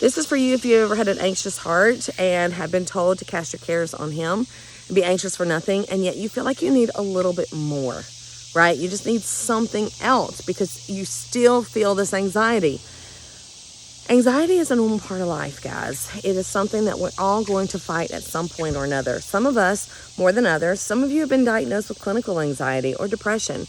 This is for you if you ever had an anxious heart and have been told to cast your cares on him and be anxious for nothing, and yet you feel like you need a little bit more, right? You just need something else because you still feel this anxiety. Anxiety is a normal part of life, guys. It is something that we're all going to fight at some point or another. Some of us more than others. Some of you have been diagnosed with clinical anxiety or depression.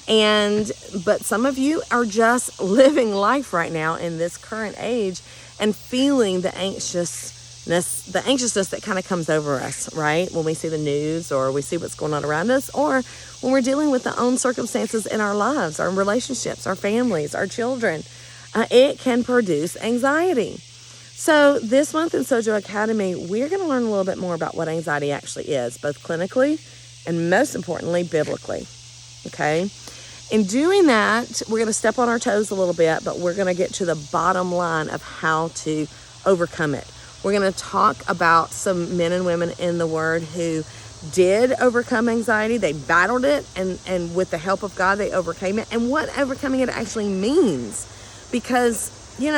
But some of you are just living life right now in this current age and feeling the anxiousness that kind of comes over us, right? When we see the news or we see what's going on around us, or when we're dealing with the own circumstances in our lives, our relationships, our families, our children. It can produce anxiety. So this month in Sojo Academy, we're going to learn a little bit more about what anxiety actually is, both clinically and most importantly, biblically. Okay? In doing that, we're going to step on our toes a little bit, but we're going to get to the bottom line of how to overcome it. We're going to talk about some men and women in the Word who did overcome anxiety. They battled it, and with the help of God, they overcame it, and what overcoming it actually means. Because, this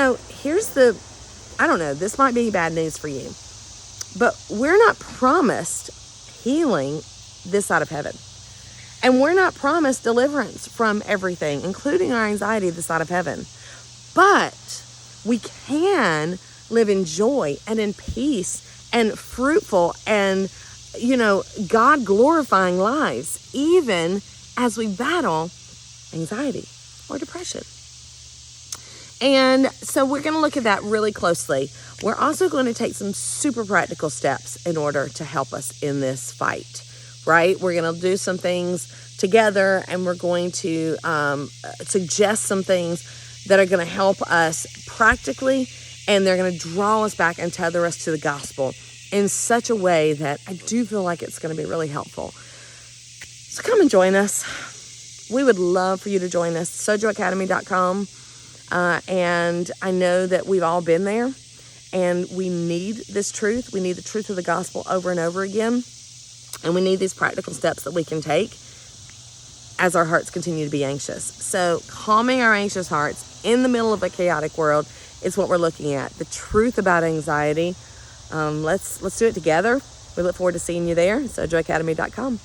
might be bad news for you, but we're not promised healing this side of heaven. And we're not promised deliverance from everything, including our anxiety this side of heaven. But we can live in joy and in peace and fruitful and, God glorifying lives, even as we battle anxiety or depression. And so we're going to look at that really closely. We're also going to take some super practical steps in order to help us in this fight, right? We're going to do some things together, and we're going to suggest some things that are going to help us practically, and they're going to draw us back and tether us to the gospel in such a way that I do feel like it's going to be really helpful. So come and join us. We would love for you to join us, sojoacademy.com. And I know that we've all been there, and we need this truth. We need the truth of the gospel over and over again. And we need these practical steps that we can take as our hearts continue to be anxious. So calming our anxious hearts in the middle of a chaotic world is what we're looking at. The truth about anxiety. Let's do it together. We look forward to seeing you there. SojoAcademy.com.